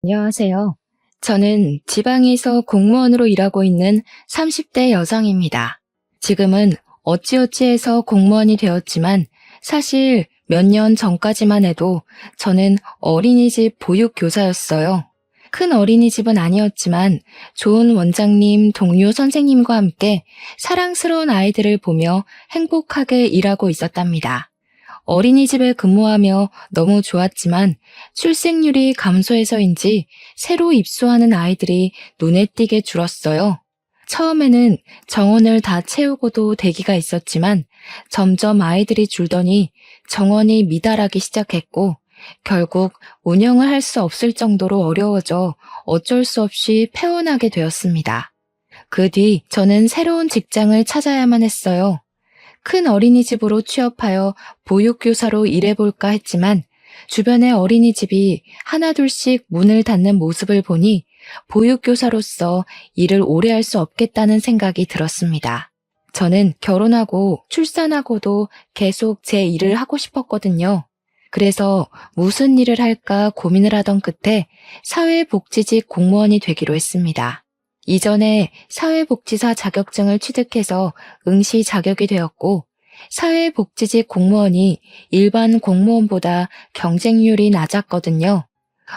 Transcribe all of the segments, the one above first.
안녕하세요. 저는 지방에서 공무원으로 일하고 있는 30대 여성입니다. 지금은 어찌어찌해서 공무원이 되었지만 사실 몇 년 전까지만 해도 저는 어린이집 보육교사였어요. 큰 어린이집은 아니었지만 좋은 원장님, 동료 선생님과 함께 사랑스러운 아이들을 보며 행복하게 일하고 있었답니다. 어린이집에 근무하며 너무 좋았지만 출생률이 감소해서인지 새로 입소하는 아이들이 눈에 띄게 줄었어요. 처음에는 정원을 다 채우고도 대기가 있었지만 점점 아이들이 줄더니 정원이 미달하기 시작했고 결국 운영을 할 수 없을 정도로 어려워져 어쩔 수 없이 폐원하게 되었습니다. 그 뒤 저는 새로운 직장을 찾아야만 했어요. 큰 어린이집으로 취업하여 보육교사로 일해볼까 했지만 주변의 어린이집이 하나둘씩 문을 닫는 모습을 보니 보육교사로서 일을 오래 할 수 없겠다는 생각이 들었습니다. 저는 결혼하고 출산하고도 계속 제 일을 하고 싶었거든요. 그래서 무슨 일을 할까 고민을 하던 끝에 사회복지직 공무원이 되기로 했습니다. 이전에 사회복지사 자격증을 취득해서 응시 자격이 되었고 사회복지직 공무원이 일반 공무원보다 경쟁률이 낮았거든요.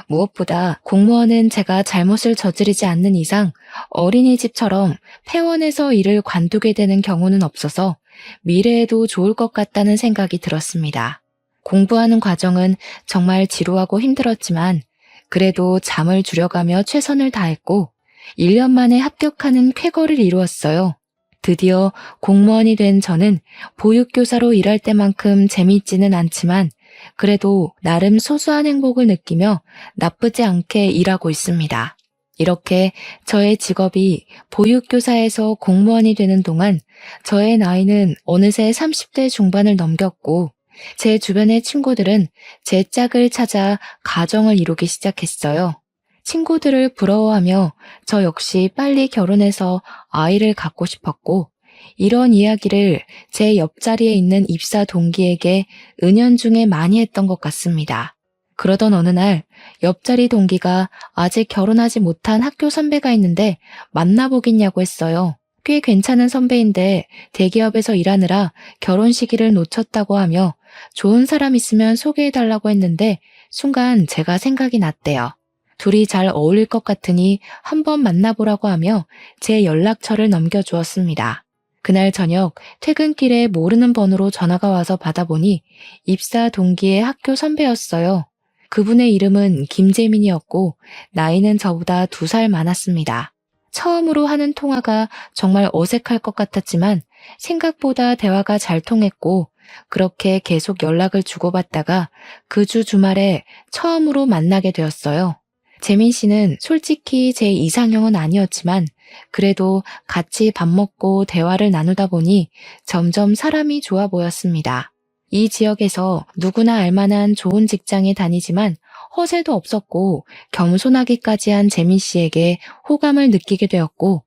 무엇보다 공무원은 제가 잘못을 저지르지 않는 이상 어린이집처럼 폐원해서 일을 관두게 되는 경우는 없어서 미래에도 좋을 것 같다는 생각이 들었습니다. 공부하는 과정은 정말 지루하고 힘들었지만 그래도 잠을 줄여가며 최선을 다했고 1년 만에 합격하는 쾌거를 이루었어요. 드디어 공무원이 된 저는 보육교사로 일할 때만큼 재미있지는 않지만 그래도 나름 소소한 행복을 느끼며 나쁘지 않게 일하고 있습니다. 이렇게 저의 직업이 보육교사에서 공무원이 되는 동안 저의 나이는 어느새 30대 중반을 넘겼고 제 주변의 친구들은 제 짝을 찾아 가정을 이루기 시작했어요. 친구들을 부러워하며 저 역시 빨리 결혼해서 아이를 갖고 싶었고 이런 이야기를 제 옆자리에 있는 입사 동기에게 은연중에 많이 했던 것 같습니다. 그러던 어느 날 옆자리 동기가 아직 결혼하지 못한 학교 선배가 있는데 만나보겠냐고 했어요. 꽤 괜찮은 선배인데 대기업에서 일하느라 결혼 시기를 놓쳤다고 하며 좋은 사람 있으면 소개해달라고 했는데 순간 제가 생각이 났대요. 둘이 잘 어울릴 것 같으니 한번 만나보라고 하며 제 연락처를 넘겨주었습니다. 그날 저녁 퇴근길에 모르는 번호로 전화가 와서 받아보니 입사 동기의 학교 선배였어요. 그분의 이름은 김재민이었고 나이는 저보다 2살 많았습니다. 처음으로 하는 통화가 정말 어색할 것 같았지만 생각보다 대화가 잘 통했고 그렇게 계속 연락을 주고받다가 그 주 주말에 처음으로 만나게 되었어요. 재민 씨는 솔직히 제 이상형은 아니었지만 그래도 같이 밥 먹고 대화를 나누다 보니 점점 사람이 좋아 보였습니다. 이 지역에서 누구나 알만한 좋은 직장에 다니지만 허세도 없었고 겸손하기까지 한 재민 씨에게 호감을 느끼게 되었고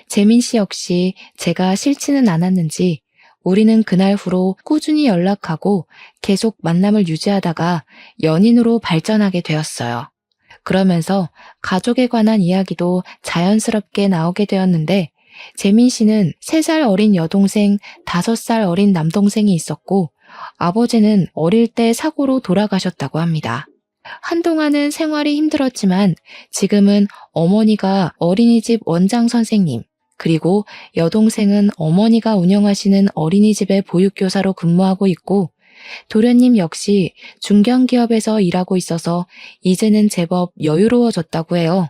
재민 씨 역시 제가 싫지는 않았는지 우리는 그날 후로 꾸준히 연락하고 계속 만남을 유지하다가 연인으로 발전하게 되었어요. 그러면서 가족에 관한 이야기도 자연스럽게 나오게 되었는데 재민 씨는 3살 어린 여동생, 5살 어린 남동생이 있었고 아버지는 어릴 때 사고로 돌아가셨다고 합니다. 한동안은 생활이 힘들었지만 지금은 어머니가 어린이집 원장 선생님, 그리고 여동생은 어머니가 운영하시는 어린이집의 보육교사로 근무하고 있고 도련님 역시 중견기업에서 일하고 있어서 이제는 제법 여유로워졌다고 해요.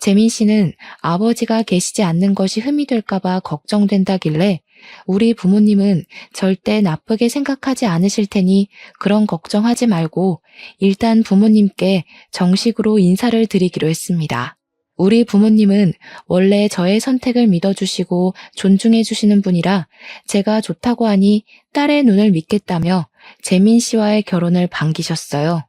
재민 씨는 아버지가 계시지 않는 것이 흠이 될까봐 걱정된다길래 우리 부모님은 절대 나쁘게 생각하지 않으실 테니 그런 걱정하지 말고 일단 부모님께 정식으로 인사를 드리기로 했습니다. 우리 부모님은 원래 저의 선택을 믿어주시고 존중해주시는 분이라 제가 좋다고 하니 딸의 눈을 믿겠다며 재민 씨와의 결혼을 반기셨어요.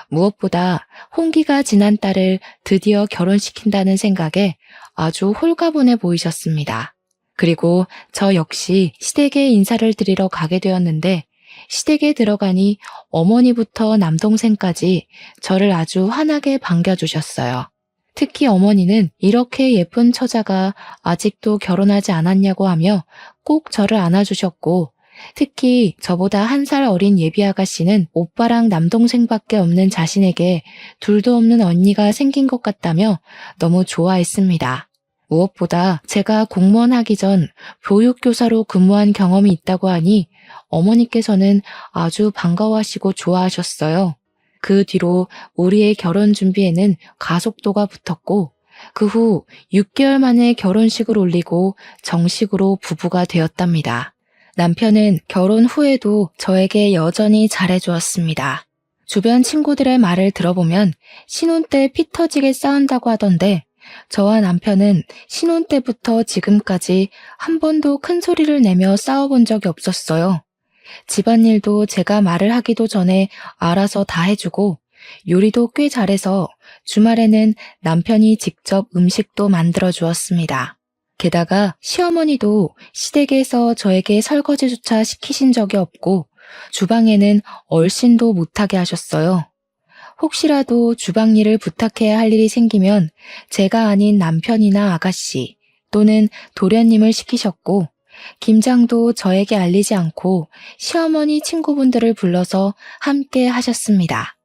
무엇보다 홍기가 지난 딸을 드디어 결혼시킨다는 생각에 아주 홀가분해 보이셨습니다. 그리고 저 역시 시댁에 인사를 드리러 가게 되었는데 시댁에 들어가니 어머니부터 남동생까지 저를 아주 환하게 반겨주셨어요. 특히 어머니는 이렇게 예쁜 처자가 아직도 결혼하지 않았냐고 하며 꼭 저를 안아주셨고, 특히 저보다 1살 어린 예비 아가씨는 오빠랑 남동생밖에 없는 자신에게 둘도 없는 언니가 생긴 것 같다며 너무 좋아했습니다. 무엇보다 제가 공무원 하기 전 보육교사로 근무한 경험이 있다고 하니 어머니께서는 아주 반가워하시고 좋아하셨어요. 그 뒤로 우리의 결혼 준비에는 가속도가 붙었고, 그 후 6개월 만에 결혼식을 올리고 정식으로 부부가 되었답니다. 남편은 결혼 후에도 저에게 여전히 잘해주었습니다. 주변 친구들의 말을 들어보면 신혼 때 피 터지게 싸운다고 하던데, 저와 남편은 신혼 때부터 지금까지 한 번도 큰 소리를 내며 싸워본 적이 없었어요. 집안일도 제가 말을 하기도 전에 알아서 다 해주고, 요리도 꽤 잘해서 주말에는 남편이 직접 음식도 만들어 주었습니다. 게다가 시어머니도 시댁에서 저에게 설거지조차 시키신 적이 없고, 주방에는 얼씬도 못하게 하셨어요. 혹시라도 주방 일을 부탁해야 할 일이 생기면 제가 아닌 남편이나 아가씨 또는 도련님을 시키셨고, 김장도 저에게 알리지 않고 시어머니 친구분들을 불러서 함께 하셨습니다.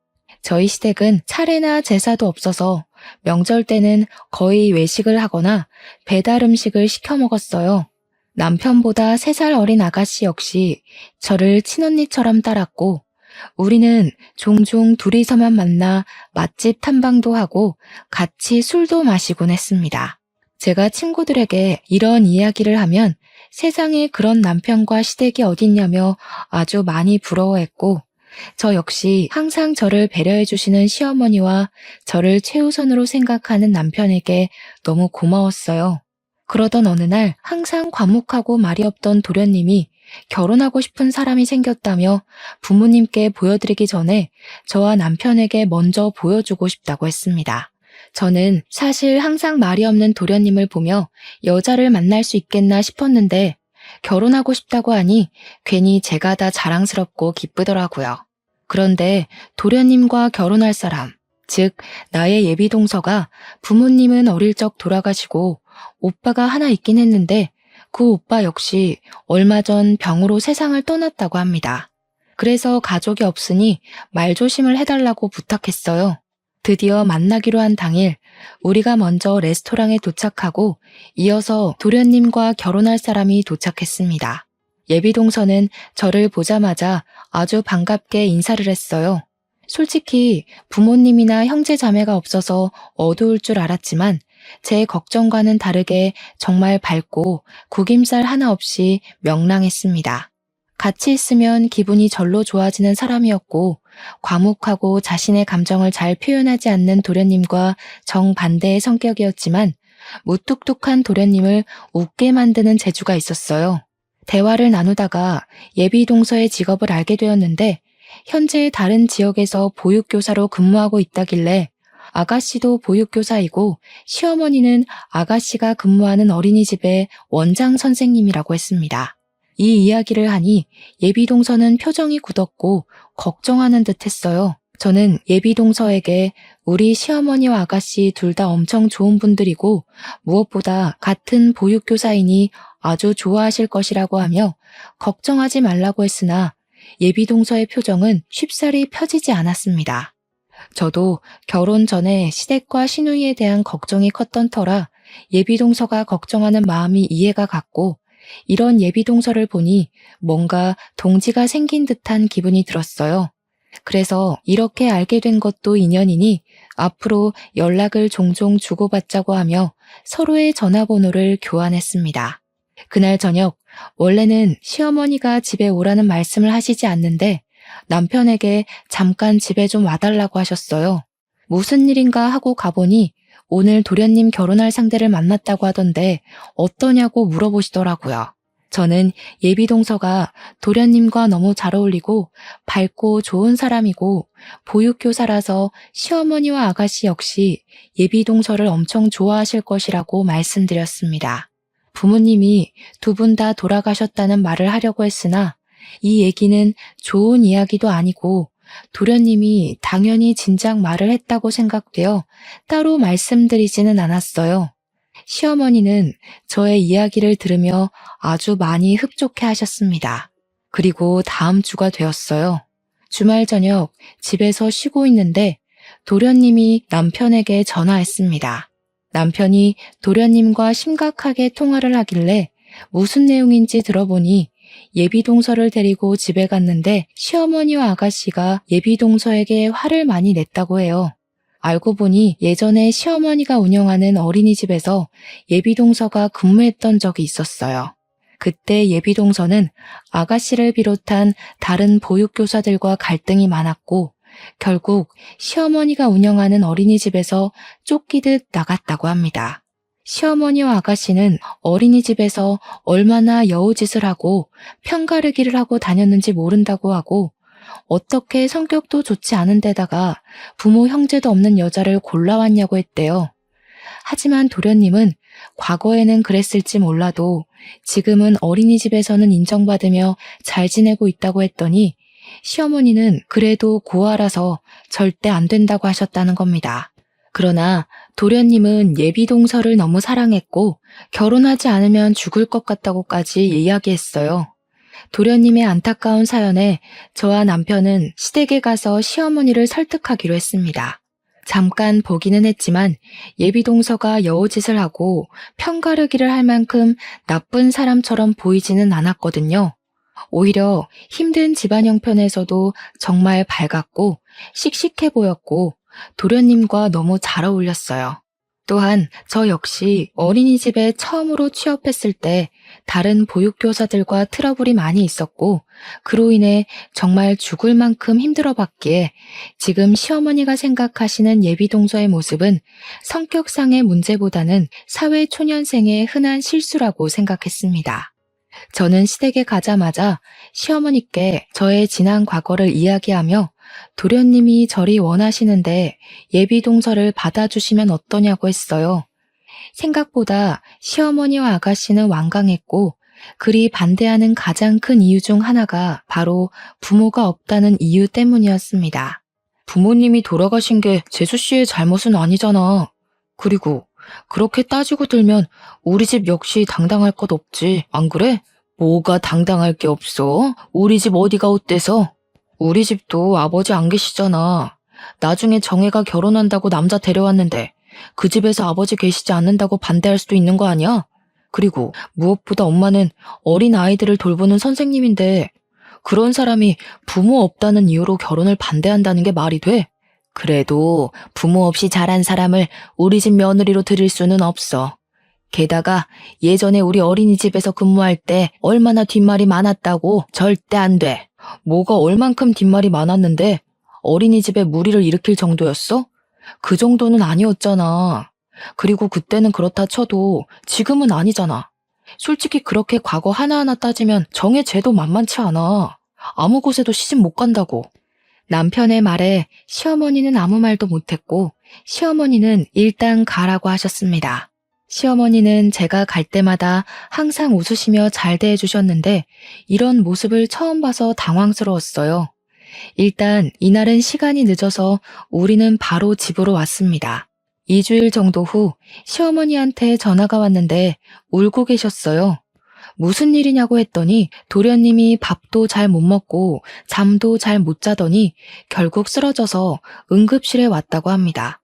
저희 시댁은 차례나 제사도 없어서 명절 때는 거의 외식을 하거나 배달 음식을 시켜 먹었어요. 남편보다 3살 어린 아가씨 역시 저를 친언니처럼 따랐고, 우리는 종종 둘이서만 만나 맛집 탐방도 하고 같이 술도 마시곤 했습니다. 제가 친구들에게 이런 이야기를 하면 세상에 그런 남편과 시댁이 어딨냐며 아주 많이 부러워했고, 저 역시 항상 저를 배려해 주시는 시어머니와 저를 최우선으로 생각하는 남편에게 너무 고마웠어요. 그러던 어느 날 항상 과묵하고 말이 없던 도련님이 결혼하고 싶은 사람이 생겼다며 부모님께 보여드리기 전에 저와 남편에게 먼저 보여주고 싶다고 했습니다. 저는 사실 항상 말이 없는 도련님을 보며 여자를 만날 수 있겠나 싶었는데, 결혼하고 싶다고 하니 괜히 제가 다 자랑스럽고 기쁘더라고요. 그런데 도련님과 결혼할 사람, 즉 나의 예비 동서가 부모님은 어릴 적 돌아가시고 오빠가 하나 있긴 했는데, 그 오빠 역시 얼마 전 병으로 세상을 떠났다고 합니다. 그래서 가족이 없으니 말조심을 해달라고 부탁했어요. 드디어 만나기로 한 당일 우리가 먼저 레스토랑에 도착하고 이어서 도련님과 결혼할 사람이 도착했습니다. 예비동서는 저를 보자마자 아주 반갑게 인사를 했어요. 솔직히 부모님이나 형제 자매가 없어서 어두울 줄 알았지만 제 걱정과는 다르게 정말 밝고 구김살 하나 없이 명랑했습니다. 같이 있으면 기분이 절로 좋아지는 사람이었고, 과묵하고 자신의 감정을 잘 표현하지 않는 도련님과 정반대의 성격이었지만 무뚝뚝한 도련님을 웃게 만드는 재주가 있었어요. 대화를 나누다가 예비 동서의 직업을 알게 되었는데, 현재 다른 지역에서 보육교사로 근무하고 있다길래 아가씨도 보육교사이고 시어머니는 아가씨가 근무하는 어린이집의 원장 선생님이라고 했습니다. 이 이야기를 하니 예비동서는 표정이 굳었고 걱정하는 듯 했어요. 저는 예비동서에게 우리 시어머니와 아가씨 둘 다 엄청 좋은 분들이고 무엇보다 같은 보육교사이니 아주 좋아하실 것이라고 하며 걱정하지 말라고 했으나 예비동서의 표정은 쉽사리 펴지지 않았습니다. 저도 결혼 전에 시댁과 시누이에 대한 걱정이 컸던 터라 예비동서가 걱정하는 마음이 이해가 갔고, 이런 예비동서를 보니 뭔가 동지가 생긴 듯한 기분이 들었어요. 그래서 이렇게 알게 된 것도 인연이니 앞으로 연락을 종종 주고받자고 하며 서로의 전화번호를 교환했습니다. 그날 저녁, 원래는 시어머니가 집에 오라는 말씀을 하시지 않는데 남편에게 잠깐 집에 좀 와달라고 하셨어요. 무슨 일인가 하고 가보니 오늘 도련님 결혼할 상대를 만났다고 하던데 어떠냐고 물어보시더라고요. 저는 예비동서가 도련님과 너무 잘 어울리고 밝고 좋은 사람이고 보육교사라서 시어머니와 아가씨 역시 예비동서를 엄청 좋아하실 것이라고 말씀드렸습니다. 부모님이 두 분 다 돌아가셨다는 말을 하려고 했으나 이 얘기는 좋은 이야기도 아니고 도련님이 당연히 진작 말을 했다고 생각되어 따로 말씀드리지는 않았어요. 시어머니는 저의 이야기를 들으며 아주 많이 흡족해 하셨습니다. 그리고 다음 주가 되었어요. 주말 저녁 집에서 쉬고 있는데 도련님이 남편에게 전화했습니다. 남편이 도련님과 심각하게 통화를 하길래 무슨 내용인지 들어보니 예비동서를 데리고 집에 갔는데 시어머니와 아가씨가 예비동서에게 화를 많이 냈다고 해요. 알고 보니 예전에 시어머니가 운영하는 어린이집에서 예비동서가 근무했던 적이 있었어요. 그때 예비동서는 아가씨를 비롯한 다른 보육교사들과 갈등이 많았고 결국 시어머니가 운영하는 어린이집에서 쫓기듯 나갔다고 합니다. 시어머니와 아가씨는 어린이집에서 얼마나 여우짓을 하고 편가르기를 하고 다녔는지 모른다고 하고 어떻게 성격도 좋지 않은 데다가 부모 형제도 없는 여자를 골라왔냐고 했대요. 하지만 도련님은 과거에는 그랬을지 몰라도 지금은 어린이집에서는 인정받으며 잘 지내고 있다고 했더니 시어머니는 그래도 고아라서 절대 안 된다고 하셨다는 겁니다. 그러나 도련님은 예비동서를 너무 사랑했고 결혼하지 않으면 죽을 것 같다고까지 이야기했어요. 도련님의 안타까운 사연에 저와 남편은 시댁에 가서 시어머니를 설득하기로 했습니다. 잠깐 보기는 했지만 예비동서가 여우짓을 하고 편가르기를 할 만큼 나쁜 사람처럼 보이지는 않았거든요. 오히려 힘든 집안 형편에서도 정말 밝았고 씩씩해 보였고 도련님과 너무 잘 어울렸어요. 또한 저 역시 어린이집에 처음으로 취업했을 때 다른 보육교사들과 트러블이 많이 있었고 그로 인해 정말 죽을 만큼 힘들어봤기에 지금 시어머니가 생각하시는 예비동서의 모습은 성격상의 문제보다는 사회초년생의 흔한 실수라고 생각했습니다. 저는 시댁에 가자마자 시어머니께 저의 지난 과거를 이야기하며 도련님이 저리 원하시는데 예비동서를 받아주시면 어떠냐고 했어요. 생각보다 시어머니와 아가씨는 완강했고 그리 반대하는 가장 큰 이유 중 하나가 바로 부모가 없다는 이유 때문이었습니다. 부모님이 돌아가신 게 재수씨의 잘못은 아니잖아. 그리고 그렇게 따지고 들면 우리 집 역시 당당할 것 없지, 안 그래? 뭐가 당당할 게 없어? 우리 집 어디가 어때서? 우리 집도 아버지 안 계시잖아. 나중에 정혜가 결혼한다고 남자 데려왔는데 그 집에서 아버지 계시지 않는다고 반대할 수도 있는 거 아니야? 그리고 무엇보다 엄마는 어린 아이들을 돌보는 선생님인데 그런 사람이 부모 없다는 이유로 결혼을 반대한다는 게 말이 돼? 그래도 부모 없이 자란 사람을 우리 집 며느리로 들일 수는 없어. 게다가 예전에 우리 어린이집에서 근무할 때 얼마나 뒷말이 많았다고. 절대 안 돼. 뭐가 얼만큼 뒷말이 많았는데 어린이집에 무리를 일으킬 정도였어? 그 정도는 아니었잖아. 그리고 그때는 그렇다 쳐도 지금은 아니잖아. 솔직히 그렇게 과거 하나하나 따지면 정의 죄도 만만치 않아. 아무 곳에도 시집 못 간다고. 남편의 말에 시어머니는 아무 말도 못했고 시어머니는 일단 가라고 하셨습니다. 시어머니는 제가 갈 때마다 항상 웃으시며 잘 대해주셨는데 이런 모습을 처음 봐서 당황스러웠어요. 일단 이날은 시간이 늦어서 우리는 바로 집으로 왔습니다. 2주일 정도 후 시어머니한테 전화가 왔는데 울고 계셨어요. 무슨 일이냐고 했더니 도련님이 밥도 잘 못 먹고 잠도 잘 못 자더니 결국 쓰러져서 응급실에 왔다고 합니다.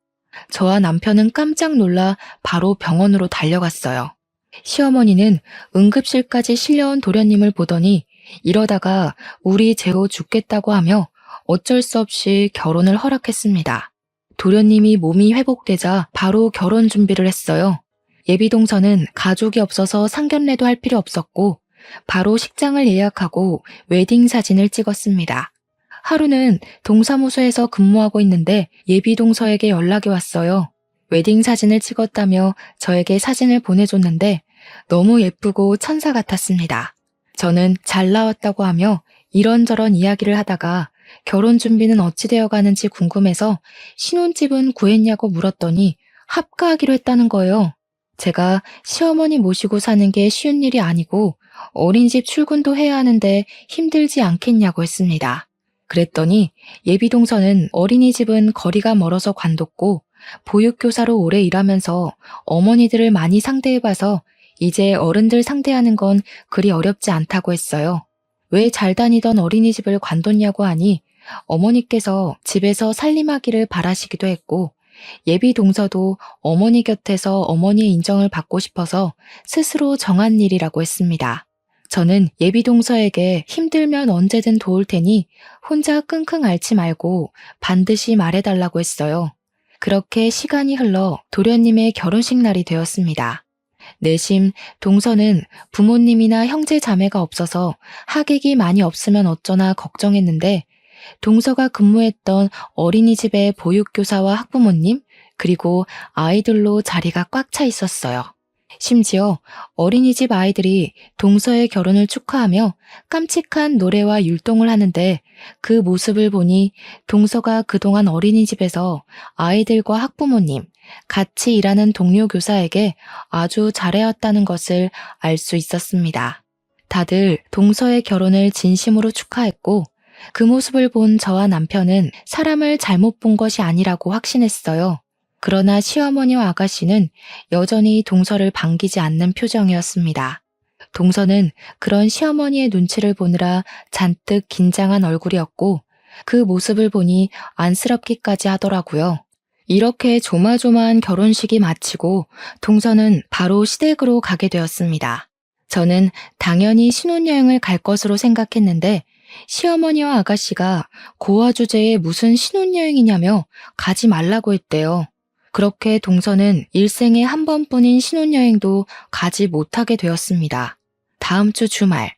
저와 남편은 깜짝 놀라 바로 병원으로 달려갔어요. 시어머니는 응급실까지 실려온 도련님을 보더니 이러다가 우리 재호 죽겠다고 하며 어쩔 수 없이 결혼을 허락했습니다. 도련님이 몸이 회복되자 바로 결혼 준비를 했어요. 예비동서는 가족이 없어서 상견례도 할 필요 없었고 바로 식장을 예약하고 웨딩 사진을 찍었습니다. 하루는 동사무소에서 근무하고 있는데 예비동서에게 연락이 왔어요. 웨딩 사진을 찍었다며 저에게 사진을 보내줬는데 너무 예쁘고 천사 같았습니다. 저는 잘 나왔다고 하며 이런저런 이야기를 하다가 결혼 준비는 어찌 되어 가는지 궁금해서 신혼집은 구했냐고 물었더니 합가하기로 했다는 거예요. 제가 시어머니 모시고 사는 게 쉬운 일이 아니고 어린이집 출근도 해야 하는데 힘들지 않겠냐고 했습니다. 그랬더니 예비동서는 어린이집은 거리가 멀어서 관뒀고 보육교사로 오래 일하면서 어머니들을 많이 상대해봐서 이제 어른들 상대하는 건 그리 어렵지 않다고 했어요. 왜 잘 다니던 어린이집을 관뒀냐고 하니 어머니께서 집에서 살림하기를 바라시기도 했고 예비 동서도 어머니 곁에서 어머니의 인정을 받고 싶어서 스스로 정한 일이라고 했습니다. 저는 예비 동서에게 힘들면 언제든 도울 테니 혼자 끙끙 앓지 말고 반드시 말해달라고 했어요. 그렇게 시간이 흘러 도련님의 결혼식 날이 되었습니다. 내심 동서는 부모님이나 형제 자매가 없어서 하객이 많이 없으면 어쩌나 걱정했는데 동서가 근무했던 어린이집의 보육교사와 학부모님 그리고 아이들로 자리가 꽉 차 있었어요. 심지어 어린이집 아이들이 동서의 결혼을 축하하며 깜찍한 노래와 율동을 하는데 그 모습을 보니 동서가 그동안 어린이집에서 아이들과 학부모님, 같이 일하는 동료 교사에게 아주 잘해왔다는 것을 알 수 있었습니다. 다들 동서의 결혼을 진심으로 축하했고 그 모습을 본 저와 남편은 사람을 잘못 본 것이 아니라고 확신했어요. 그러나 시어머니와 아가씨는 여전히 동서를 반기지 않는 표정이었습니다. 동서는 그런 시어머니의 눈치를 보느라 잔뜩 긴장한 얼굴이었고 그 모습을 보니 안쓰럽기까지 하더라고요. 이렇게 조마조마한 결혼식이 마치고 동서는 바로 시댁으로 가게 되었습니다. 저는 당연히 신혼여행을 갈 것으로 생각했는데 시어머니와 아가씨가 고아 주제에 무슨 신혼여행이냐며 가지 말라고 했대요. 그렇게 동서는 일생에 한 번뿐인 신혼여행도 가지 못하게 되었습니다. 다음 주 주말,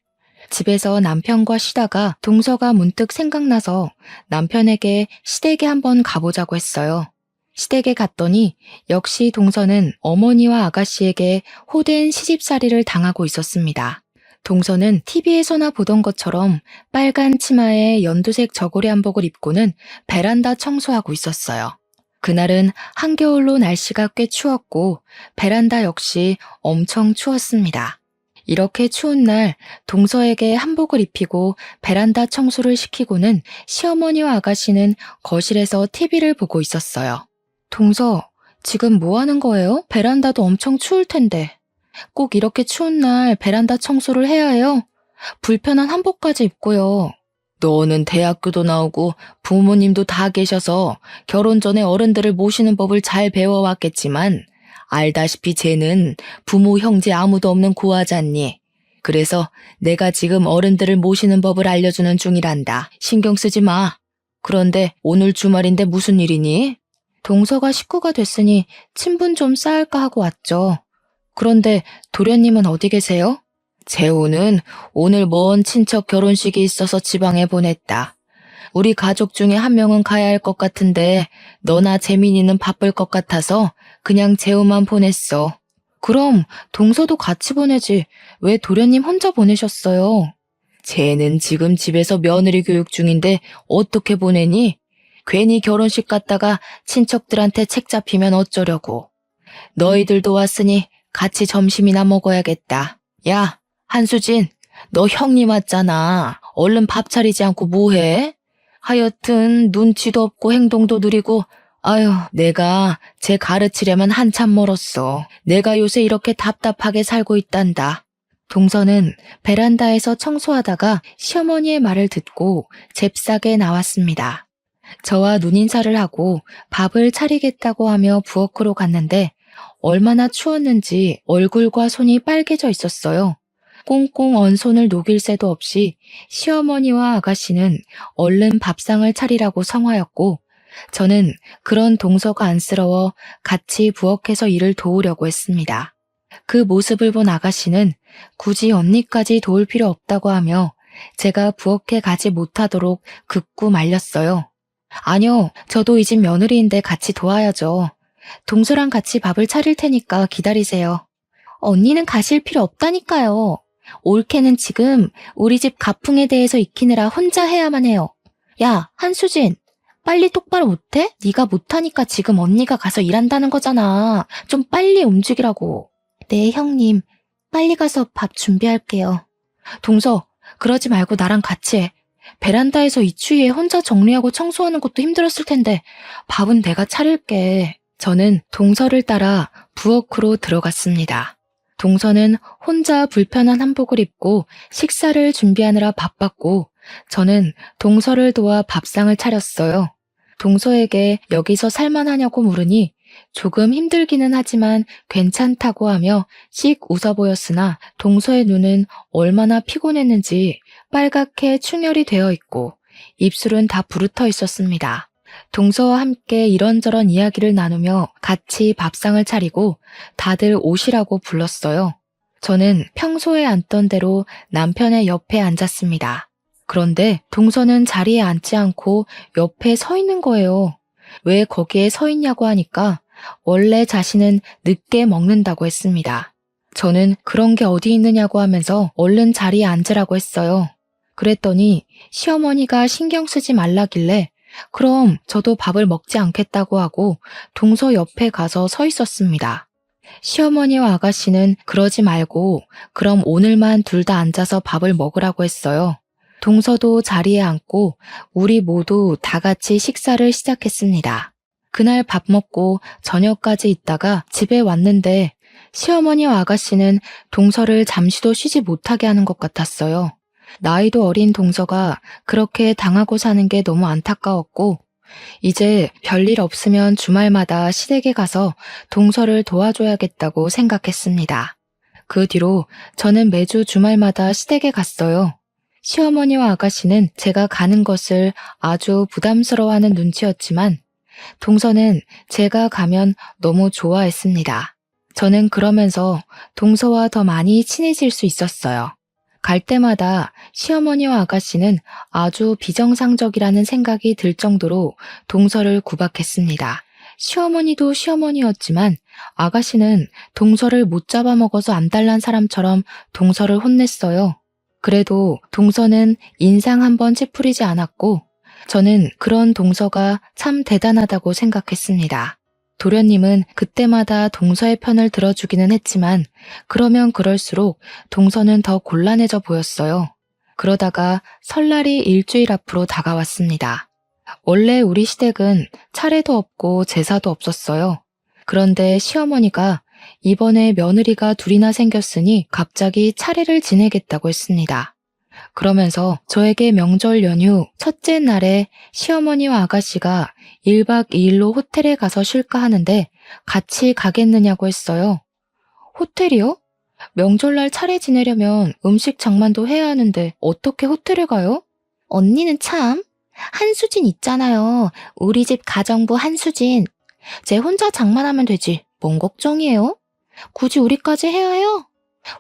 집에서 남편과 쉬다가 동서가 문득 생각나서 남편에게 시댁에 한번 가보자고 했어요. 시댁에 갔더니 역시 동서는 어머니와 아가씨에게 호된 시집살이를 당하고 있었습니다. 동서는 TV에서나 보던 것처럼 빨간 치마에 연두색 저고리 한복을 입고는 베란다 청소하고 있었어요. 그날은 한겨울로 날씨가 꽤 추웠고 베란다 역시 엄청 추웠습니다. 이렇게 추운 날 동서에게 한복을 입히고 베란다 청소를 시키고는 시어머니와 아가씨는 거실에서 TV를 보고 있었어요. 동서, 지금 뭐 하는 거예요? 베란다도 엄청 추울 텐데. 꼭 이렇게 추운 날 베란다 청소를 해야 해요? 불편한 한복까지 입고요. 너는 대학교도 나오고 부모님도 다 계셔서 결혼 전에 어른들을 모시는 법을 잘 배워왔겠지만 알다시피 쟤는 부모 형제 아무도 없는 고아잖니. 그래서 내가 지금 어른들을 모시는 법을 알려주는 중이란다. 신경 쓰지 마. 그런데 오늘 주말인데 무슨 일이니? 동서가 식구가 됐으니 친분 좀 쌓을까 하고 왔죠. 그런데 도련님은 어디 계세요? 재호는 오늘 먼 친척 결혼식이 있어서 지방에 보냈다. 우리 가족 중에 한 명은 가야 할 것 같은데 너나 재민이는 바쁠 것 같아서 그냥 재호만 보냈어. 그럼 동서도 같이 보내지. 왜 도련님 혼자 보내셨어요? 쟤는 지금 집에서 며느리 교육 중인데 어떻게 보내니? 괜히 결혼식 갔다가 친척들한테 책 잡히면 어쩌려고. 너희들도 왔으니 같이 점심이나 먹어야겠다. 야, 한수진, 너 형님 왔잖아. 얼른 밥 차리지 않고 뭐해? 하여튼 눈치도 없고 행동도 느리고 아유, 내가 쟤 가르치려면 한참 멀었어. 내가 요새 이렇게 답답하게 살고 있단다. 동서는 베란다에서 청소하다가 시어머니의 말을 듣고 잽싸게 나왔습니다. 저와 눈인사를 하고 밥을 차리겠다고 하며 부엌으로 갔는데 얼마나 추웠는지 얼굴과 손이 빨개져 있었어요. 꽁꽁 언 손을 녹일 새도 없이 시어머니와 아가씨는 얼른 밥상을 차리라고 성화였고 저는 그런 동서가 안쓰러워 같이 부엌에서 일을 도우려고 했습니다. 그 모습을 본 아가씨는 굳이 언니까지 도울 필요 없다고 하며 제가 부엌에 가지 못하도록 극구 말렸어요. 아니요, 저도 이 집 며느리인데 같이 도와야죠. 동서랑 같이 밥을 차릴 테니까 기다리세요. 언니는 가실 필요 없다니까요. 올케는 지금 우리 집 가풍에 대해서 익히느라 혼자 해야만 해요. 야, 한수진, 빨리 똑바로 못해? 네가 못하니까 지금 언니가 가서 일한다는 거잖아. 좀 빨리 움직이라고. 네, 형님. 빨리 가서 밥 준비할게요. 동서, 그러지 말고 나랑 같이 해. 베란다에서 이 추위에 혼자 정리하고 청소하는 것도 힘들었을 텐데 밥은 내가 차릴게. 저는 동서를 따라 부엌으로 들어갔습니다. 동서는 혼자 불편한 한복을 입고 식사를 준비하느라 바빴고 저는 동서를 도와 밥상을 차렸어요. 동서에게 여기서 살만하냐고 물으니 조금 힘들기는 하지만 괜찮다고 하며 씩 웃어 보였으나 동서의 눈은 얼마나 피곤했는지 빨갛게 충혈이 되어 있고 입술은 다 부르터 있었습니다. 동서와 함께 이런저런 이야기를 나누며 같이 밥상을 차리고 다들 오시라고 불렀어요. 저는 평소에 앉던 대로 남편의 옆에 앉았습니다. 그런데 동서는 자리에 앉지 않고 옆에 서 있는 거예요. 왜 거기에 서 있냐고 하니까 원래 자신은 늦게 먹는다고 했습니다. 저는 그런 게 어디 있느냐고 하면서 얼른 자리에 앉으라고 했어요. 그랬더니 시어머니가 신경 쓰지 말라길래 그럼 저도 밥을 먹지 않겠다고 하고 동서 옆에 가서 서 있었습니다. 시어머니와 아가씨는 그러지 말고 그럼 오늘만 둘 다 앉아서 밥을 먹으라고 했어요. 동서도 자리에 앉고 우리 모두 다 같이 식사를 시작했습니다. 그날 밥 먹고 저녁까지 있다가 집에 왔는데 시어머니와 아가씨는 동서를 잠시도 쉬지 못하게 하는 것 같았어요. 나이도 어린 동서가 그렇게 당하고 사는 게 너무 안타까웠고 이제 별일 없으면 주말마다 시댁에 가서 동서를 도와줘야겠다고 생각했습니다. 그 뒤로 저는 매주 주말마다 시댁에 갔어요. 시어머니와 아가씨는 제가 가는 것을 아주 부담스러워하는 눈치였지만 동서는 제가 가면 너무 좋아했습니다. 저는 그러면서 동서와 더 많이 친해질 수 있었어요. 갈 때마다 시어머니와 아가씨는 아주 비정상적이라는 생각이 들 정도로 동서를 구박했습니다. 시어머니도 시어머니였지만 아가씨는 동서를 못 잡아먹어서 암달난 사람처럼 동서를 혼냈어요. 그래도 동서는 인상 한번 찌푸리지 않았고 저는 그런 동서가 참 대단하다고 생각했습니다. 도련님은 그때마다 동서의 편을 들어주기는 했지만 그러면 그럴수록 동서는 더 곤란해져 보였어요. 그러다가 설날이 일주일 앞으로 다가왔습니다. 원래 우리 시댁은 차례도 없고 제사도 없었어요. 그런데 시어머니가 이번에 며느리가 둘이나 생겼으니 갑자기 차례를 지내겠다고 했습니다. 그러면서 저에게 명절 연휴 첫째 날에 시어머니와 아가씨가 1박 2일로 호텔에 가서 쉴까 하는데 같이 가겠느냐고 했어요. 호텔이요? 명절날 차례 지내려면 음식 장만도 해야 하는데 어떻게 호텔에 가요? 언니는 참, 한수진 있잖아요. 우리 집 가정부 한수진. 쟤 혼자 장만하면 되지. 뭔 걱정이에요? 굳이 우리까지 해야 해요?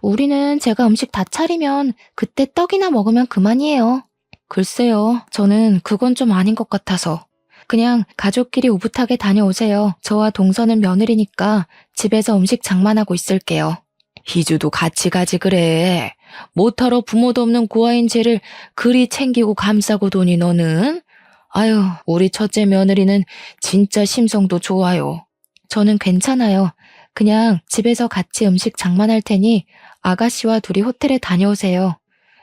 우리는 제가 음식 다 차리면 그때 떡이나 먹으면 그만이에요. 글쎄요, 저는 그건 좀 아닌 것 같아서. 그냥 가족끼리 오붓하게 다녀오세요. 저와 동서는 며느리니까 집에서 음식 장만하고 있을게요. 희주도 같이 가지 그래. 못하러 부모도 없는 고아인 쟤를 그리 챙기고 감싸고 도니 너는? 아유, 우리 첫째 며느리는 진짜 심성도 좋아요. 저는 괜찮아요. 그냥 집에서 같이 음식 장만할 테니 아가씨와 둘이 호텔에 다녀오세요.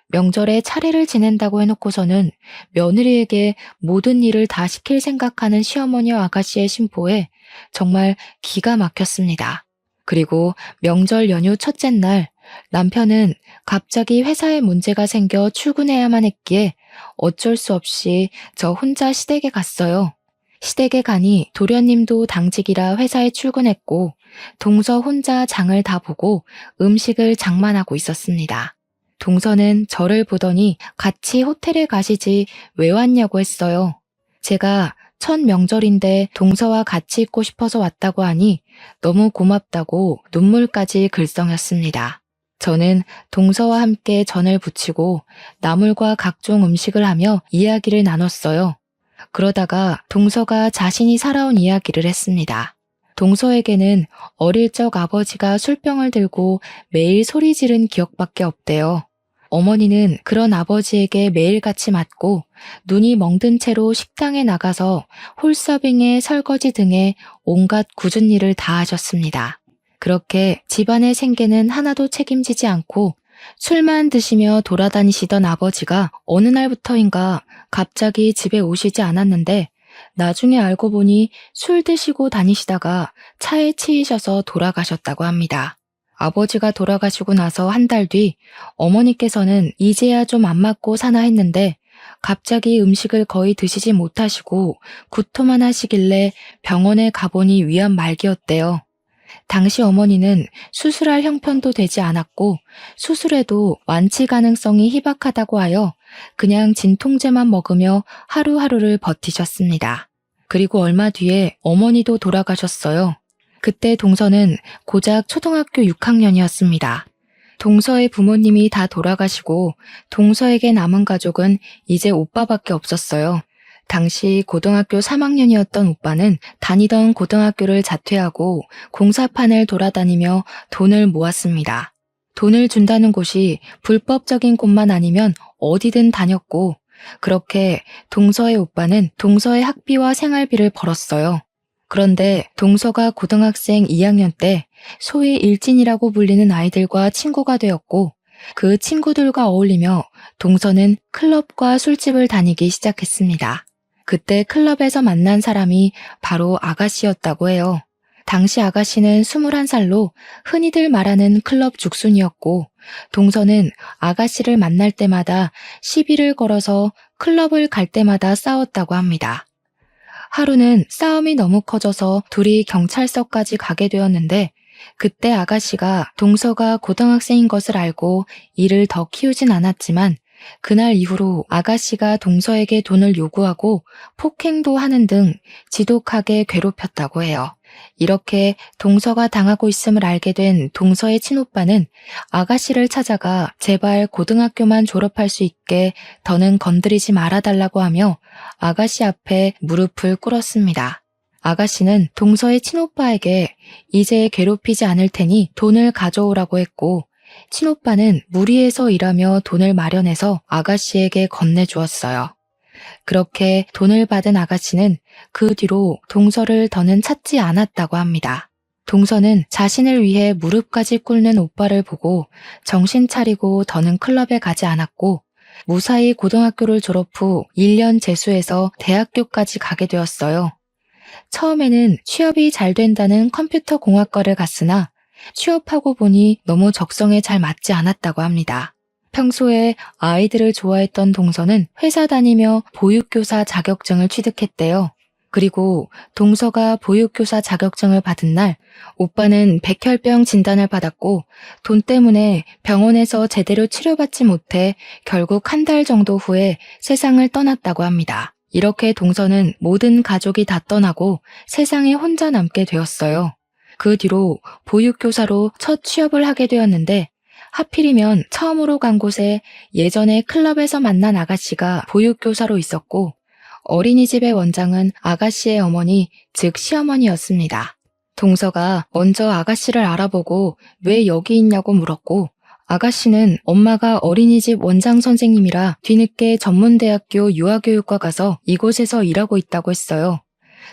명절에 차례를 지낸다고 해놓고서는 며느리에게 모든 일을 다 시킬 생각하는 시어머니와 아가씨의 심보에 정말 기가 막혔습니다. 그리고 명절 연휴 첫째 날 남편은 갑자기 회사에 문제가 생겨 출근해야만 했기에 어쩔 수 없이 저 혼자 시댁에 갔어요. 시댁에 가니 도련님도 당직이라 회사에 출근했고 동서 혼자 장을 다 보고 음식을 장만하고 있었습니다. 동서는 저를 보더니 같이 호텔에 가시지 왜 왔냐고 했어요. 제가 첫 명절인데 동서와 같이 있고 싶어서 왔다고 하니 너무 고맙다고 눈물까지 글썽였습니다. 저는 동서와 함께 전을 부치고 나물과 각종 음식을 하며 이야기를 나눴어요. 그러다가 동서가 자신이 살아온 이야기를 했습니다. 동서에게는 어릴 적 아버지가 술병을 들고 매일 소리 지른 기억밖에 없대요. 어머니는 그런 아버지에게 매일같이 맞고 눈이 멍든 채로 식당에 나가서 홀서빙에 설거지 등의 온갖 굳은 일을 다 하셨습니다. 그렇게 집안의 생계는 하나도 책임지지 않고 술만 드시며 돌아다니시던 아버지가 어느 날부터인가 갑자기 집에 오시지 않았는데 나중에 알고 보니 술 드시고 다니시다가 차에 치이셔서 돌아가셨다고 합니다. 아버지가 돌아가시고 나서 한 달 뒤 어머니께서는 이제야 좀 안 맞고 사나 했는데 갑자기 음식을 거의 드시지 못하시고 구토만 하시길래 병원에 가보니 위암 말기였대요. 당시 어머니는 수술할 형편도 되지 않았고 수술해도 완치 가능성이 희박하다고 하여 그냥 진통제만 먹으며 하루하루를 버티셨습니다. 그리고 얼마 뒤에 어머니도 돌아가셨어요. 그때 동서는 고작 초등학교 6학년이었습니다. 동서의 부모님이 다 돌아가시고 동서에게 남은 가족은 이제 오빠밖에 없었어요. 당시 고등학교 3학년이었던 오빠는 다니던 고등학교를 자퇴하고 공사판을 돌아다니며 돈을 모았습니다. 돈을 준다는 곳이 불법적인 곳만 아니면 어디든 다녔고 그렇게 동서의 오빠는 동서의 학비와 생활비를 벌었어요. 그런데 동서가 고등학생 2학년 때 소위 일진이라고 불리는 아이들과 친구가 되었고 그 친구들과 어울리며 동서는 클럽과 술집을 다니기 시작했습니다. 그때 클럽에서 만난 사람이 바로 아가씨였다고 해요. 당시 아가씨는 21살로 흔히들 말하는 클럽 죽순이었고 동서는 아가씨를 만날 때마다 시비를 걸어서 클럽을 갈 때마다 싸웠다고 합니다. 하루는 싸움이 너무 커져서 둘이 경찰서까지 가게 되었는데 그때 아가씨가 동서가 고등학생인 것을 알고 이를 더 키우진 않았지만 그날 이후로 아가씨가 동서에게 돈을 요구하고 폭행도 하는 등 지독하게 괴롭혔다고 해요. 이렇게 동서가 당하고 있음을 알게 된 동서의 친오빠는 아가씨를 찾아가 제발 고등학교만 졸업할 수 있게 더는 건드리지 말아달라고 하며 아가씨 앞에 무릎을 꿇었습니다. 아가씨는 동서의 친오빠에게 이제 괴롭히지 않을 테니 돈을 가져오라고 했고 친오빠는 무리해서 일하며 돈을 마련해서 아가씨에게 건네주었어요. 그렇게 돈을 받은 아가씨는 그 뒤로 동서를 더는 찾지 않았다고 합니다. 동서는 자신을 위해 무릎까지 꿇는 오빠를 보고 정신 차리고 더는 클럽에 가지 않았고 무사히 고등학교를 졸업 후 1년 재수해서 대학교까지 가게 되었어요. 처음에는 취업이 잘 된다는 컴퓨터 공학과를 갔으나 취업하고 보니 너무 적성에 잘 맞지 않았다고 합니다. 평소에 아이들을 좋아했던 동서는 회사 다니며 보육교사 자격증을 취득했대요. 그리고 동서가 보육교사 자격증을 받은 날 오빠는 백혈병 진단을 받았고 돈 때문에 병원에서 제대로 치료받지 못해 결국 한 달 정도 후에 세상을 떠났다고 합니다. 이렇게 동서는 모든 가족이 다 떠나고 세상에 혼자 남게 되었어요. 그 뒤로 보육교사로 첫 취업을 하게 되었는데 하필이면 처음으로 간 곳에 예전에 클럽에서 만난 아가씨가 보육교사로 있었고 어린이집의 원장은 아가씨의 어머니, 즉 시어머니였습니다. 동서가 먼저 아가씨를 알아보고 왜 여기 있냐고 물었고 아가씨는 엄마가 어린이집 원장 선생님이라 뒤늦게 전문대학교 유아교육과 가서 이곳에서 일하고 있다고 했어요.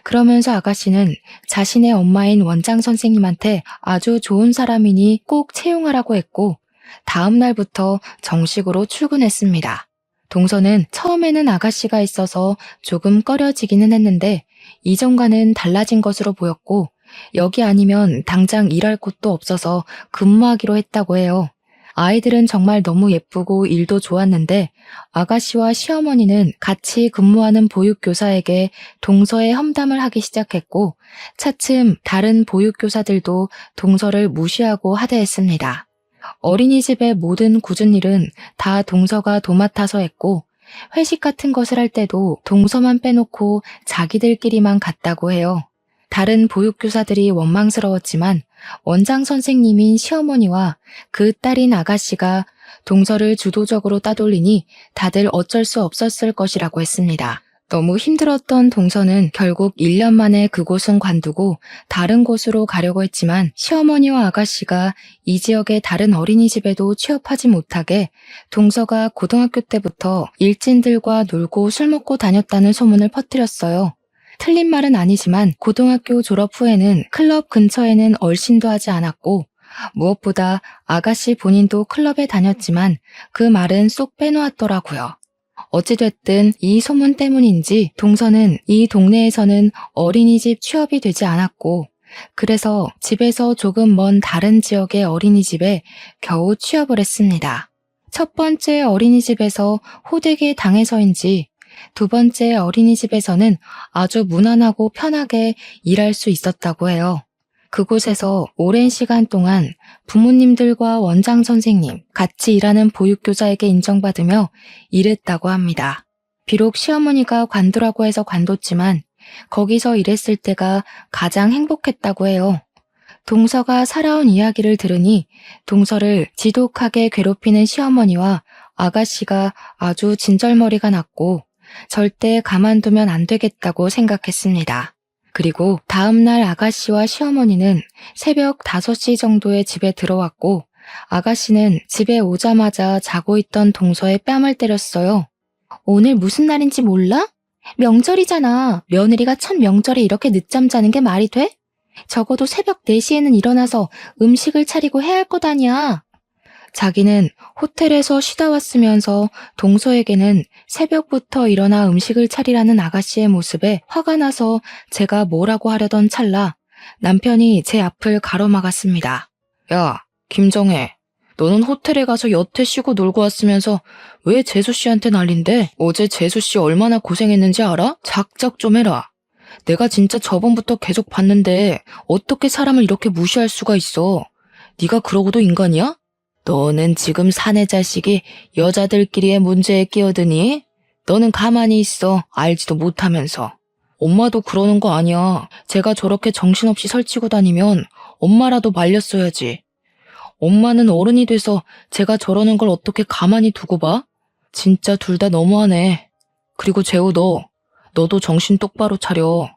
그러면서 아가씨는 자신의 엄마인 원장 선생님한테 아주 좋은 사람이니 꼭 채용하라고 했고 다음 날부터 정식으로 출근했습니다. 동서는 처음에는 아가씨가 있어서 조금 꺼려지기는 했는데 이전과는 달라진 것으로 보였고 여기 아니면 당장 일할 곳도 없어서 근무하기로 했다고 해요. 아이들은 정말 너무 예쁘고 일도 좋았는데 아가씨와 시어머니는 같이 근무하는 보육교사에게 동서의 험담을 하기 시작했고 차츰 다른 보육교사들도 동서를 무시하고 하대했습니다. 어린이집의 모든 굳은 일은 다 동서가 도맡아서 했고 회식 같은 것을 할 때도 동서만 빼놓고 자기들끼리만 갔다고 해요. 다른 보육교사들이 원망스러웠지만 원장 선생님인 시어머니와 그 딸인 아가씨가 동서를 주도적으로 따돌리니 다들 어쩔 수 없었을 것이라고 했습니다. 너무 힘들었던 동서는 결국 1년 만에 그곳은 관두고 다른 곳으로 가려고 했지만 시어머니와 아가씨가 이 지역의 다른 어린이집에도 취업하지 못하게 동서가 고등학교 때부터 일진들과 놀고 술 먹고 다녔다는 소문을 퍼뜨렸어요. 틀린 말은 아니지만 고등학교 졸업 후에는 클럽 근처에는 얼씬도 하지 않았고 무엇보다 아가씨 본인도 클럽에 다녔지만 그 말은 쏙 빼놓았더라고요. 어찌됐든 이 소문 때문인지 동서는 이 동네에서는 어린이집 취업이 되지 않았고 그래서 집에서 조금 먼 다른 지역의 어린이집에 겨우 취업을 했습니다. 첫 번째 어린이집에서 호되게 당해서인지 두 번째 어린이집에서는 아주 무난하고 편하게 일할 수 있었다고 해요. 그곳에서 오랜 시간 동안 부모님들과 원장 선생님, 같이 일하는 보육교사에게 인정받으며 일했다고 합니다. 비록 시어머니가 관두라고 해서 관뒀지만 거기서 일했을 때가 가장 행복했다고 해요. 동서가 살아온 이야기를 들으니 동서를 지독하게 괴롭히는 시어머니와 아가씨가 아주 진절머리가 났고 절대 가만두면 안 되겠다고 생각했습니다. 그리고 다음날 아가씨와 시어머니는 새벽 5시 정도에 집에 들어왔고 아가씨는 집에 오자마자 자고 있던 동서의 뺨을 때렸어요. 오늘 무슨 날인지 몰라? 명절이잖아. 며느리가 첫 명절에 이렇게 늦잠 자는 게 말이 돼? 적어도 새벽 4시에는 일어나서 음식을 차리고 해야 할 것 아니야. 자기는 호텔에서 쉬다 왔으면서 동서에게는 새벽부터 일어나 음식을 차리라는 아가씨의 모습에 화가 나서 제가 뭐라고 하려던 찰나 남편이 제 앞을 가로막았습니다. 야, 김정혜, 너는 호텔에 가서 여태 쉬고 놀고 왔으면서 왜 재수씨한테 난린데? 어제 재수씨 얼마나 고생했는지 알아? 작작 좀 해라. 내가 진짜 저번부터 계속 봤는데 어떻게 사람을 이렇게 무시할 수가 있어? 네가 그러고도 인간이야? 너는 지금 사내 자식이 여자들끼리의 문제에 끼어드니? 너는 가만히 있어. 알지도 못하면서. 엄마도 그러는 거 아니야. 제가 저렇게 정신없이 설치고 다니면 엄마라도 말렸어야지. 엄마는 어른이 돼서 제가 저러는 걸 어떻게 가만히 두고 봐? 진짜 둘 다 너무하네. 그리고 재우 너도 정신 똑바로 차려.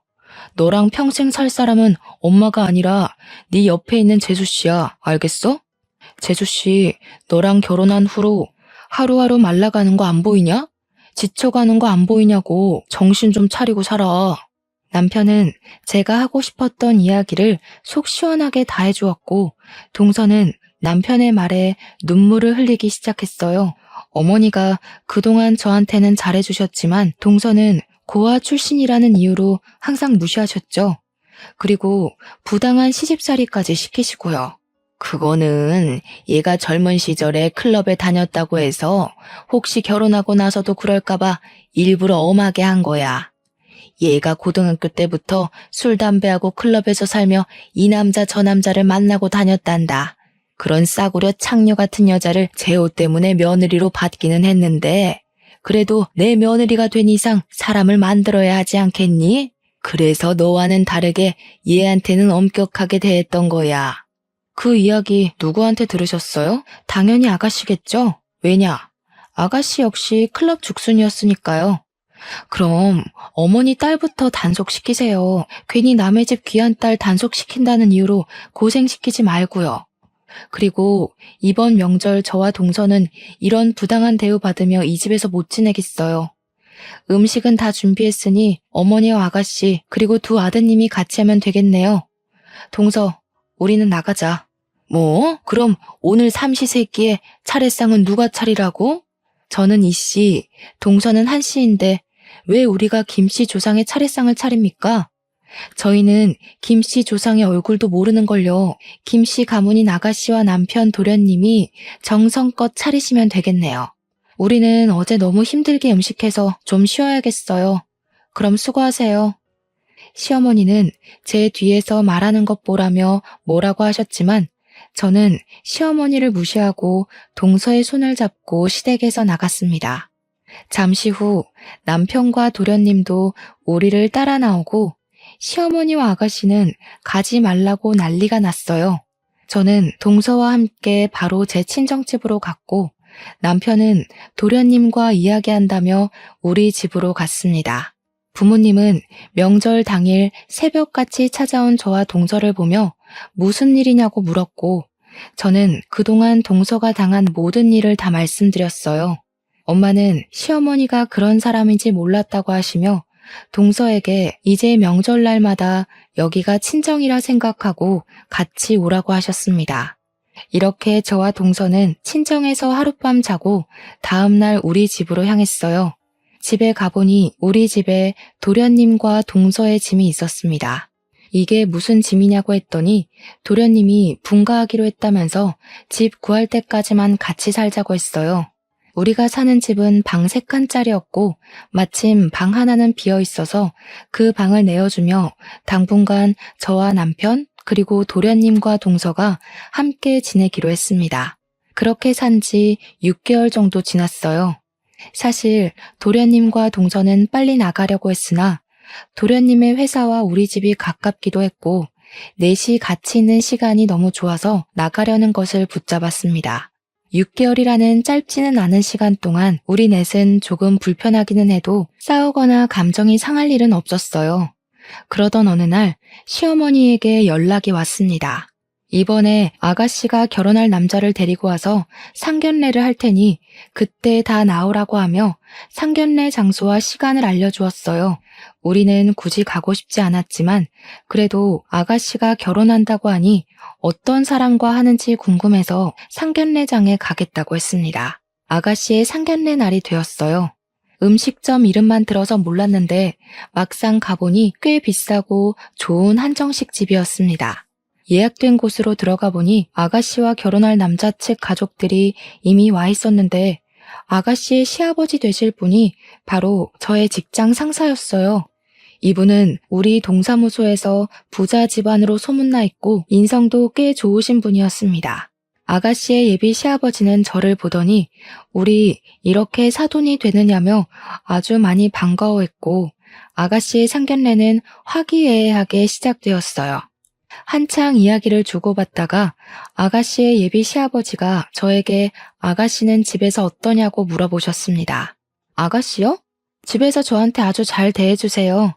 너랑 평생 살 사람은 엄마가 아니라 네 옆에 있는 재수씨야. 알겠어? 재수씨, 너랑 결혼한 후로 하루하루 말라가는 거 안 보이냐? 지쳐가는 거 안 보이냐고 정신 좀 차리고 살아. 남편은 제가 하고 싶었던 이야기를 속 시원하게 다 해주었고 동서는 남편의 말에 눈물을 흘리기 시작했어요. 어머니가 그동안 저한테는 잘해주셨지만 동서는 고아 출신이라는 이유로 항상 무시하셨죠. 그리고 부당한 시집살이까지 시키시고요. 그거는 얘가 젊은 시절에 클럽에 다녔다고 해서 혹시 결혼하고 나서도 그럴까봐 일부러 엄하게 한 거야. 얘가 고등학교 때부터 술, 담배하고 클럽에서 살며 이 남자 저 남자를 만나고 다녔단다. 그런 싸구려 창녀 같은 여자를 재호 때문에 며느리로 받기는 했는데 그래도 내 며느리가 된 이상 사람을 만들어야 하지 않겠니? 그래서 너와는 다르게 얘한테는 엄격하게 대했던 거야. 그 이야기 누구한테 들으셨어요? 당연히 아가씨겠죠? 왜냐? 아가씨 역시 클럽 죽순이었으니까요. 그럼 어머니 딸부터 단속시키세요. 괜히 남의 집 귀한 딸 단속시킨다는 이유로 고생시키지 말고요. 그리고 이번 명절 저와 동서는 이런 부당한 대우 받으며 이 집에서 못 지내겠어요. 음식은 다 준비했으니 어머니와 아가씨 그리고 두 아드님이 같이 하면 되겠네요. 동서, 우리는 나가자. 뭐? 그럼 오늘 삼시세끼에 차례상은 누가 차리라고? 저는 이씨, 동서는 한씨인데 왜 우리가 김씨 조상의 차례상을 차립니까? 저희는 김씨 조상의 얼굴도 모르는걸요. 김씨 가문인 아가씨와 남편 도련님이 정성껏 차리시면 되겠네요. 우리는 어제 너무 힘들게 음식해서 좀 쉬어야겠어요. 그럼 수고하세요. 시어머니는 제 뒤에서 말하는 것 보라며 뭐라고 하셨지만 저는 시어머니를 무시하고 동서의 손을 잡고 시댁에서 나갔습니다. 잠시 후 남편과 도련님도 우리를 따라 나오고 시어머니와 아가씨는 가지 말라고 난리가 났어요. 저는 동서와 함께 바로 제 친정집으로 갔고 남편은 도련님과 이야기한다며 우리 집으로 갔습니다. 부모님은 명절 당일 새벽같이 찾아온 저와 동서를 보며 무슨 일이냐고 물었고 저는 그동안 동서가 당한 모든 일을 다 말씀드렸어요. 엄마는 시어머니가 그런 사람인지 몰랐다고 하시며 동서에게 이제 명절날마다 여기가 친정이라 생각하고 같이 오라고 하셨습니다. 이렇게 저와 동서는 친정에서 하룻밤 자고 다음날 우리 집으로 향했어요. 집에 가보니 우리 집에 도련님과 동서의 짐이 있었습니다. 이게 무슨 짐이냐고 했더니 도련님이 분가하기로 했다면서 집 구할 때까지만 같이 살자고 했어요. 우리가 사는 집은 방 3칸짜리였고 마침 방 하나는 비어 있어서 그 방을 내어주며 당분간 저와 남편 그리고 도련님과 동서가 함께 지내기로 했습니다. 그렇게 산 지 6개월 정도 지났어요. 사실 도련님과 동서는 빨리 나가려고 했으나 도련님의 회사와 우리 집이 가깝기도 했고 넷이 같이 있는 시간이 너무 좋아서 나가려는 것을 붙잡았습니다. 6개월이라는 짧지는 않은 시간 동안 우리 넷은 조금 불편하기는 해도 싸우거나 감정이 상할 일은 없었어요. 그러던 어느 날 시어머니에게 연락이 왔습니다. 이번에 아가씨가 결혼할 남자를 데리고 와서 상견례를 할 테니 그때 다 나오라고 하며 상견례 장소와 시간을 알려주었어요. 우리는 굳이 가고 싶지 않았지만 그래도 아가씨가 결혼한다고 하니 어떤 사람과 하는지 궁금해서 상견례장에 가겠다고 했습니다. 아가씨의 상견례 날이 되었어요. 음식점 이름만 들어서 몰랐는데 막상 가보니 꽤 비싸고 좋은 한정식 집이었습니다. 예약된 곳으로 들어가 보니 아가씨와 결혼할 남자 측 가족들이 이미 와 있었는데 아가씨의 시아버지 되실 분이 바로 저의 직장 상사였어요. 이분은 우리 동사무소에서 부자 집안으로 소문나 있고 인성도 꽤 좋으신 분이었습니다. 아가씨의 예비 시아버지는 저를 보더니 우리 이렇게 사돈이 되느냐며 아주 많이 반가워했고 아가씨의 상견례는 화기애애하게 시작되었어요. 한창 이야기를 주고받다가 아가씨의 예비 시아버지가 저에게 아가씨는 집에서 어떠냐고 물어보셨습니다. 아가씨요? 집에서 저한테 아주 잘 대해주세요.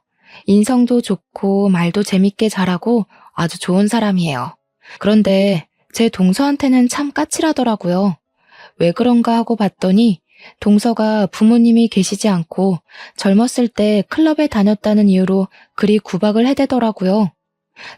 인성도 좋고 말도 재밌게 잘하고 아주 좋은 사람이에요. 그런데 제 동서한테는 참 까칠하더라고요. 왜 그런가 하고 봤더니 동서가 부모님이 계시지 않고 젊었을 때 클럽에 다녔다는 이유로 그리 구박을 해대더라고요.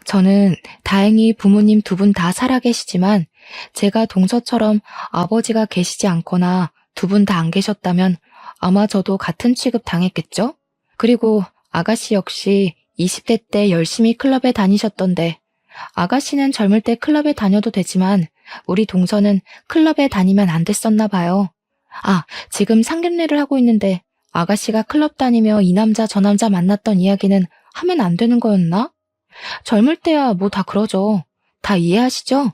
저는 다행히 부모님 2분 다 살아계시지만 제가 동서처럼 아버지가 계시지 않거나 2분 다 안 계셨다면 아마 저도 같은 취급 당했겠죠? 그리고 아가씨 역시 20대 때 열심히 클럽에 다니셨던데 아가씨는 젊을 때 클럽에 다녀도 되지만 우리 동서는 클럽에 다니면 안 됐었나 봐요. 아, 지금 상견례를 하고 있는데 아가씨가 클럽 다니며 이 남자 저 남자 만났던 이야기는 하면 안 되는 거였나? 젊을 때야 뭐 다 그러죠. 다 이해하시죠?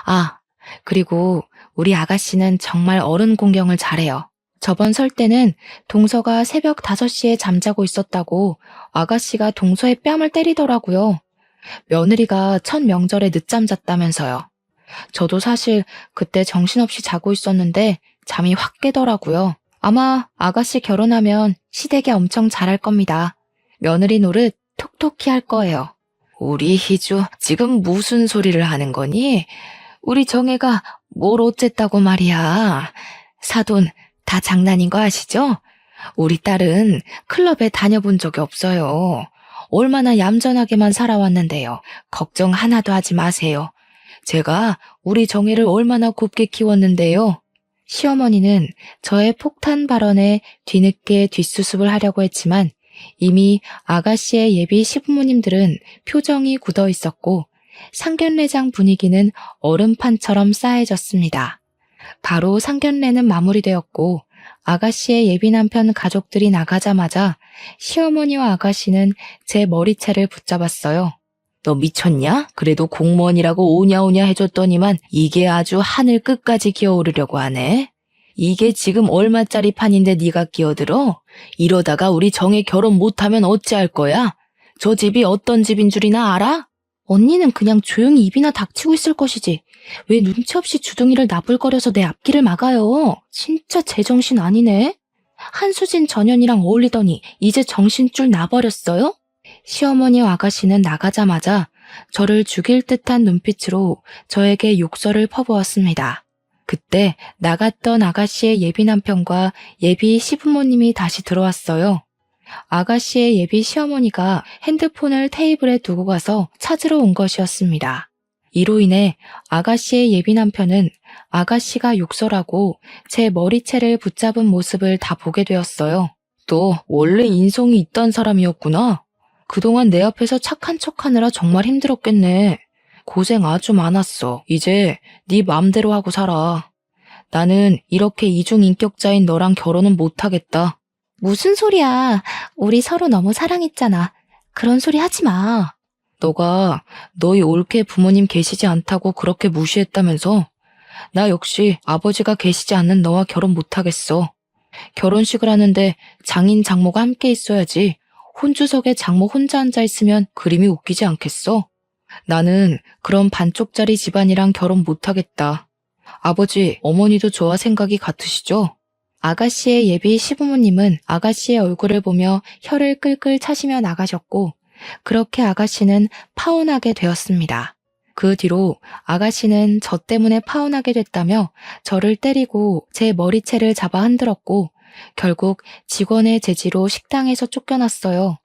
아, 그리고 우리 아가씨는 정말 어른 공경을 잘해요. 저번 설 때는 동서가 새벽 5시에 잠자고 있었다고 아가씨가 동서의 뺨을 때리더라고요. 며느리가 첫 명절에 늦잠 잤다면서요. 저도 사실 그때 정신없이 자고 있었는데 잠이 확 깨더라고요. 아마 아가씨 결혼하면 시댁에 엄청 잘할 겁니다. 며느리 노릇 톡톡히 할 거예요. 우리 희주 지금 무슨 소리를 하는 거니? 우리 정혜가 뭘 어쨌다고 말이야. 사돈 다 장난인 거 아시죠? 우리 딸은 클럽에 다녀본 적이 없어요. 얼마나 얌전하게만 살아왔는데요. 걱정 하나도 하지 마세요. 제가 우리 정혜를 얼마나 곱게 키웠는데요. 시어머니는 저의 폭탄 발언에 뒤늦게 뒷수습을 하려고 했지만 이미 아가씨의 예비 시부모님들은 표정이 굳어 있었고 상견례장 분위기는 얼음판처럼 싸해졌습니다. 바로 상견례는 마무리되었고 아가씨의 예비 남편 가족들이 나가자마자 시어머니와 아가씨는 제 머리채를 붙잡았어요. 너 미쳤냐? 그래도 공무원이라고 오냐오냐 해줬더니만 이게 아주 하늘 끝까지 기어오르려고 하네. 이게 지금 얼마짜리 판인데 네가 끼어들어? 이러다가 우리 정혜 결혼 못하면 어찌할 거야? 저 집이 어떤 집인 줄이나 알아? 언니는 그냥 조용히 입이나 닥치고 있을 것이지. 왜 눈치 없이 주둥이를 나불거려서 내 앞길을 막아요? 진짜 제정신 아니네. 한수진 전현이랑 어울리더니 이제 정신줄 나버렸어요? 시어머니와 아가씨는 나가자마자 저를 죽일 듯한 눈빛으로 저에게 욕설을 퍼부었습니다. 그때 나갔던 아가씨의 예비 남편과 예비 시부모님이 다시 들어왔어요. 아가씨의 예비 시어머니가 핸드폰을 테이블에 두고 가서 찾으러 온 것이었습니다. 이로 인해 아가씨의 예비 남편은 아가씨가 욕설하고 제 머리채를 붙잡은 모습을 다 보게 되었어요. 너 원래 인성이 있던 사람이었구나. 그동안 내 앞에서 착한 척하느라 정말 힘들었겠네. 고생 아주 많았어. 이제 네 맘대로 하고 살아. 나는 이렇게 이중인격자인 너랑 결혼은 못하겠다. 무슨 소리야. 우리 서로 너무 사랑했잖아. 그런 소리 하지 마. 너가 너희 올케 부모님 계시지 않다고 그렇게 무시했다면서? 나 역시 아버지가 계시지 않는 너와 결혼 못하겠어. 결혼식을 하는데 장인 장모가 함께 있어야지. 혼주석에 장모 혼자 앉아 있으면 그림이 웃기지 않겠어? 나는 그런 반쪽짜리 집안이랑 결혼 못하겠다. 아버지, 어머니도 저와 생각이 같으시죠? 아가씨의 예비 시부모님은 아가씨의 얼굴을 보며 혀를 끌끌 차시며 나가셨고, 그렇게 아가씨는 파혼하게 되었습니다. 그 뒤로 아가씨는 저 때문에 파혼하게 됐다며 저를 때리고 제 머리채를 잡아 흔들었고, 결국 직원의 제지로 식당에서 쫓겨났어요.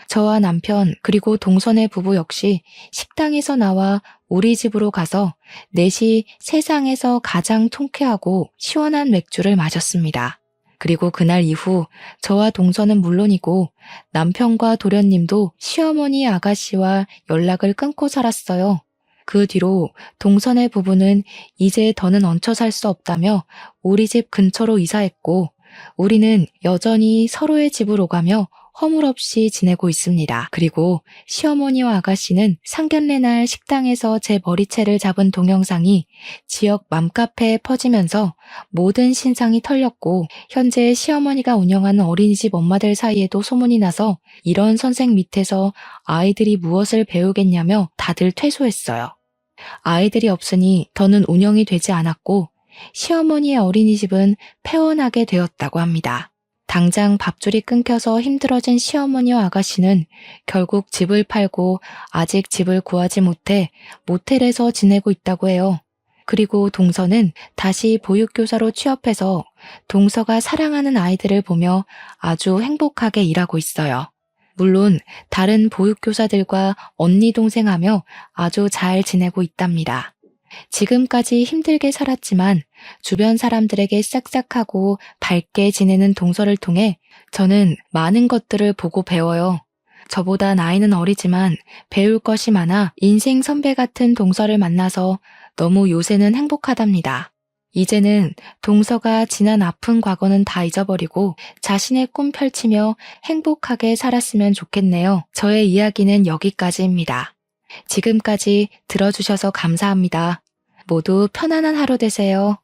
저와 남편 그리고 동선의 부부 역시 식당에서 나와 우리 집으로 가서 넷이 세상에서 가장 통쾌하고 시원한 맥주를 마셨습니다. 그리고 그날 이후 저와 동선은 물론이고 남편과 도련님도 시어머니 아가씨와 연락을 끊고 살았어요. 그 뒤로 동선의 부부는 이제 더는 얹혀 살 수 없다며 우리 집 근처로 이사했고 우리는 여전히 서로의 집을 오가며 허물없이 지내고 있습니다. 그리고 시어머니와 아가씨는 상견례 날 식당에서 제 머리채를 잡은 동영상이 지역 맘카페에 퍼지면서 모든 신상이 털렸고 현재 시어머니가 운영하는 어린이집 엄마들 사이에도 소문이 나서 이런 선생 밑에서 아이들이 무엇을 배우겠냐며 다들 퇴소했어요. 아이들이 없으니 더는 운영이 되지 않았고 시어머니의 어린이집은 폐원하게 되었다고 합니다. 당장 밥줄이 끊겨서 힘들어진 시어머니와 아가씨는 결국 집을 팔고 아직 집을 구하지 못해 모텔에서 지내고 있다고 해요. 그리고 동서는 다시 보육교사로 취업해서 동서가 사랑하는 아이들을 보며 아주 행복하게 일하고 있어요. 물론 다른 보육교사들과 언니 동생하며 아주 잘 지내고 있답니다. 지금까지 힘들게 살았지만 주변 사람들에게 싹싹하고 밝게 지내는 동서를 통해 저는 많은 것들을 보고 배워요. 저보다 나이는 어리지만 배울 것이 많아 인생 선배 같은 동서를 만나서 너무 요새는 행복하답니다. 이제는 동서가 지난 아픈 과거는 다 잊어버리고 자신의 꿈 펼치며 행복하게 살았으면 좋겠네요. 저의 이야기는 여기까지입니다. 지금까지 들어주셔서 감사합니다. 모두 편안한 하루 되세요.